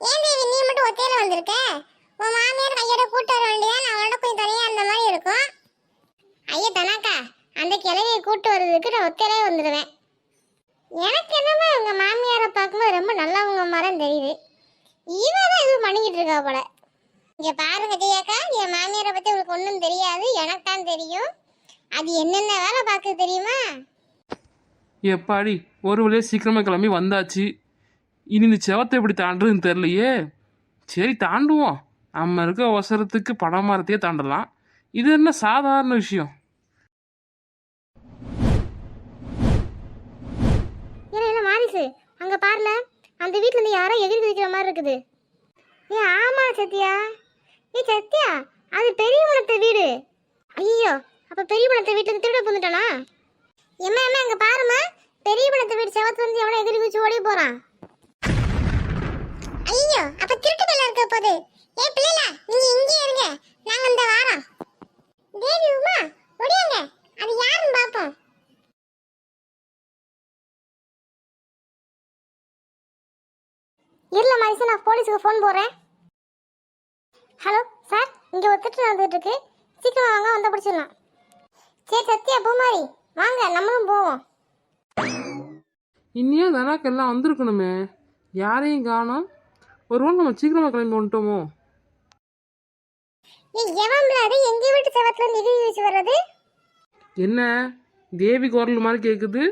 ஏன் தேவி நீ மட்டும் ஒத்தையில வந்திருக்க? உன் மாமியார் கையோட கூட்டு வர வேண்டியதான், அவனோட கொஞ்சம் தனியா அந்த மாதிரி இருக்கும். ஐயா தனாக்கா, அந்த கிழவியை கூட்டு வர்றதுக்கு நான் ஒத்தையிலே வந்துடுவேன். எனக்கு என்னமோ உங்க மாமியாரை பார்க்கும்போது ரொம்ப நல்லவங்க மாதிரி தெரியுது. இவதான் எதுவும் பண்ணிக்கிட்டு இருக்கா போல. இங்க பாருங்க ஜெயாக்கா, என் மாமியாரை பத்தி உங்களுக்கு ஒன்றும் தெரியாது, எனக்கு தான் தெரியும். அது என்னென்ன வேலை பார்க்குது தெரியுமா? எப்பாடி ஒரு வழியாக சீக்கிரமாக கிளம்பி வந்தாச்சு. இனி இந்த செவத்தை எப்படி தாண்டுறதுன்னு தெரியலையே. சரி தாண்டுவோம். நம்ம இருக்க அவசரத்துக்கு பனைமரத்தையே தாண்டலாம். இது என்ன சாதாரண விஷயம்? என்ன மாரிசு, அங்க பாருல, அந்த வீட்ல இருந்து யாரோ எகிரி குதிக்கிற மாதிரி இருக்குது. ஏ ஆமா சத்யா. ஏ சத்யா, அது பெரிய மனத்தை வீடு. ஐயோ, அப்ப பெரிய மனத்தை வீட்டுல திருட புந்துட்டானா? எம்மா எம்மா அங்க பாருமா, பெரிய மனத்தை வீடு செவத்துல இருந்து எவனோ எகிரி குதிச்சு ஓடி போறான். ஐயோ, அப்ப திருட்டு பிள்ளை இருக்க போது. ஏ பிள்ளைல, நீங்க இங்கே இருங்க, நாங்க இந்த வாரம். தேவி உமா ஓடியாங்க, அது யாருன்னு பாப்போம். இருல மாரிசு, நான் போலீஸுக்கு ஃபோன் போடுறேன். ஹலோ சார், இங்கே ஒரு திருட்டு நடந்துட்டு இருக்கு, சீக்கிரமா வாங்க, வந்த பிடிச்சிடலாம். சரி சத்யா பூமாரி வாங்க, நம்மளும் போவோம். இன்னியே தனாக்கு எல்லாம் வந்திருக்கணுமே, யாரையும் காணோம். ஒருவேளை நம்ம சீக்கிரமாக கிளம்பி வந்துட்டோமோ? எவன்ல அது எங்க வீட்டு செவத்துல நிதி வச்சு வர்றது? என்ன தேவி குரல் மாதிரி கேட்குது?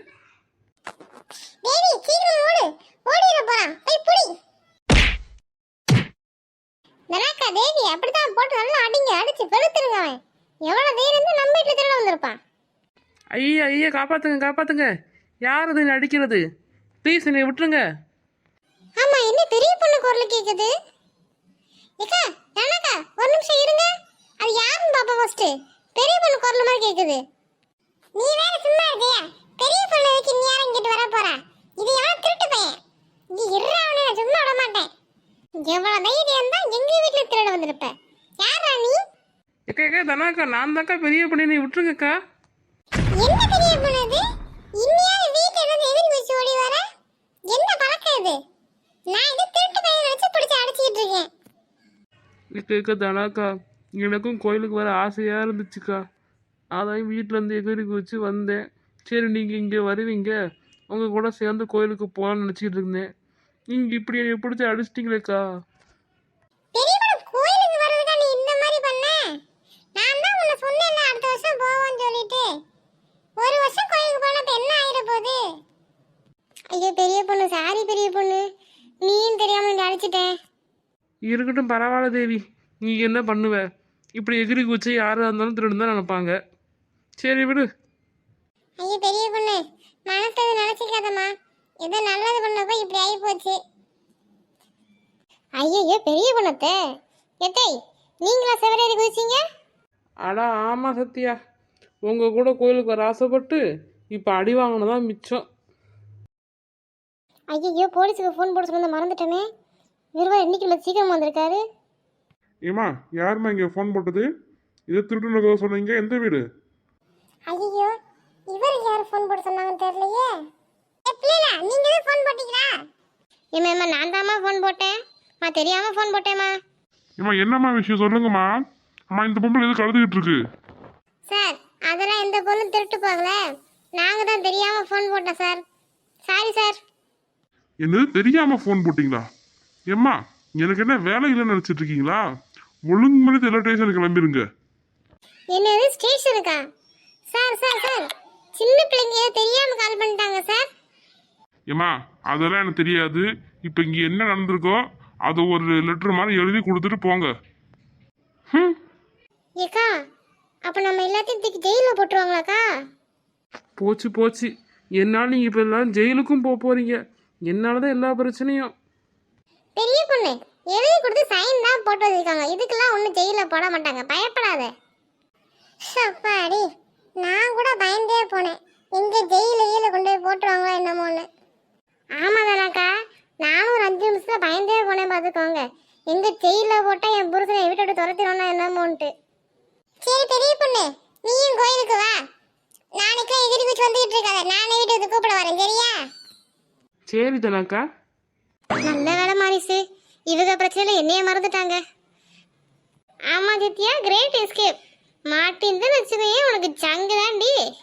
தேவி சீக்கிரம் ஓடு, ஓடிர போறான், போய் புடி. நனாக்கா தேவி அப்படிதான் போட்டு நல்லா அடிங்க, அடிச்சு பெருத்துருங்க. அவன் எவ்வளவு தைரியம் நம்ம வீட்டுல திருட வந்திருப்பான். ஐயா ஐயா, காப்பாத்துங்க காப்பாத்துங்க. யார் அது அடிக்கிறது? ப்ளீஸ் என்னை விட்டுருங்க. ஆமா, என்ன பெரிய பொண்ணு குரல் கேக்குது? ஏக்கா நனாக்கா, ஒரு நிமிஷம் இருங்க, அது யாருன்னு பாப்பா. ஃபர்ஸ்ட் பெரிய பொண்ணு குரல் மாதிரி கேக்குது. நீ வேற சும்மா இருக்கியா? பெரிய பொண்ணு வச்சு நீ யாரும் இங்கிட்டு வர போறா? இது எவனோ திருட்டு பையன். நீ இருறா, அவனை நான் சும்மா விட மாட்டேன். எவ்வளவு தைரியம் தான் எங்க வீட்டுல திருட வந்திருப்ப? யாரா நீ? ஏக்கா தனாக்கா, நான் தாக்கா பெரிய பண்ணி, நீ விட்டுருங்கக்கா. என்ன பெரிய பொண்ணு இது? இன்னியாவது வீட்டுல இருந்து எதிரி வச்சு ஓடி வர? என்ன பழக்கம் இது? நான் இது திருட்டு பையனை வச்சு பிடிச்சு அடிச்சிட்டு இருக்கேன். ஏக்கா தனாக்கா, எனக்கும் கோயிலுக்கு வர ஆசையாக இருந்துச்சுக்கா. அதான் வீட்டிலேருந்து எகிரி குதிச்சு வந்தேன். சரி நீங்கள் இங்கே வருவீங்க, உங்கள் கூட சேர்ந்து கோயிலுக்கு போகலான்னு நினச்சிட்டு இருந்தேன். நீங்கள் இப்படி என்னை பிடிச்சி அடிச்சிட்டிங்களேக்கா. பெரிய பொண்ணு கோயிலுக்கு வர்றதுக்கா நீ இந்த மாதிரி பண்ண? நான் தான் உன்னை சொன்னேன்ல அடுத்த வருஷம் போவோம்னு சொல்லிட்டு. ஒரு வருஷம் கோயிலுக்கு போனா இப்ப என்ன ஆயிர போகுது? ஐயோ பெரிய பொண்ணு, சாரி பெரிய பொண்ணு, நீயும் தெரியாம நீ அடிச்சிட்டேன். இருக்கட்டும் பரவாயில்ல தேவி, நீ என்ன பண்ணுவ? இப்படி எகிரி குதிச்சு யாராக இருந்தாலும் திருடன் தான் நினைப்பாங்க. சரி விடு. ஐயோ பெரிய பொண்ணு, மனசது நினைச்சுக்காதம்மா, ஏதோ நல்லது பண்ணப்ப இப்படி ஆகி போச்சு. ஐயோ பெரிய பொண்ணத்தே, எத்தை நீங்களா செவரேறி குதிச்சீங்க? அடா ஆமாம் சத்யா, உங்கள் கூட கோயிலுக்கு வர ஆசைப்பட்டு இப்போ அடி வாங்கினதான் மிச்சம். ஐயோ போலீஸுக்கு ஃபோன் போட சொன்னதை மறந்துட்டோமே. விருவா இன்னைக்குள்ள சீக்கிரம் வந்திருக்காரு. ஏமா யாரும்மா இங்கே ஃபோன் போட்டது? இதை திருட்டு சொன்னீங்க, எந்த வீடு? ஐயோ இவர் யார் ஃபோன் போட சொன்னாங்கன்னு தெரியலையே. பிள்ளைல நீங்க தான் ஃபோன் போட்டீங்களா? ஏமா நான் தாம்மா ஃபோன் போட்டேன், நான் தெரியாம ஃபோன் போட்டேம்மா. ஏமா என்னம்மா விஷயம் சொல்லுங்கம்மா. அம்மா இந்த பொம்பளை எதுக்கு அழுதுகிட்டு இருக்கு? சார் அதெல்லாம் எந்த பொண்ணும் திருட்டு போகல, நாங்க தான் தெரியாம ஃபோன் போட்டோம் சார். Sorry sir. என்னது தெரியாம ஃபோன் போட்டீங்களா? ஏம்மா எனக்கு என்ன வேலை இல்லைன்னு நினைச்சிட்டு இருக்கீங்களா? ஒழுங்கு மணி எல்லா ஸ்டேஷனுக்கு கிளம்பிருங்க. என்னது ஸ்டேஷனுக்கா? சார் சார் சார், சின்ன பிள்ளைங்க தெரியாம கால் பண்ணிட்டாங்க சார். ஏம்மா அதெல்லாம் எனக்கு தெரியாது. இப்போ இங்கே என்ன நடந்திருக்கோ அதை ஒரு லெட்டர் மாதிரி எழுதி கொடுத்துட்டு போங்க. ஏக்கா அப்ப நம்ம எல்லாத்தையும் தூக்கி ஜெயில போட்டுருவாங்களாக்கா? போச்சு போச்சு, என்னால் நீங்கள் இப்போ எல்லாம் ஜெயிலுக்கும் போக போகிறீங்க. என்னால் தான் எல்லா பிரச்சனையும். பெரிய பொண்ணு எழுதி கொடுத்து சைன் தான் போட்டு வச்சிருக்காங்க, இதுக்கெல்லாம் ஒன்றும் ஜெயில போட மாட்டாங்க, பயப்படாத. அப்பாடி, நான் கூட பயந்தே போனேன், எங்க ஜெயில கொண்டு போய் போட்டுருவாங்களா என்னமோன்னு. ஆமாதானாக்கா, நானும் ஒரு 5 நிமிஷத்துல பயந்தே போனேன் பார்த்துக்கோங்க. எங்க ஜெயில போட்டா என் புருஷனை வீட்டை விட்டு துரத்திடணும் என்னமோன்ட்டு. சரி பெரிய பொண்ணு, நீயும் கோயிலுக்கு வா, நாளைக்கு எதிரி குச்சி வந்துகிட்டு இருக்காத, நானே வீட்டுக்கு கூப்பிட வரேன் சரியா? சரி தனாக்கா. நல்ல வேலை மாரிசு, இவங்க பிரச்சனையில என்னைய மறந்துட்டாங்க. ஆமா சத்யா, கிரேட் எஸ்கேப். மாட்டின்னு வச்சுக்கோயே, உனக்கு சங்கு தாண்டி.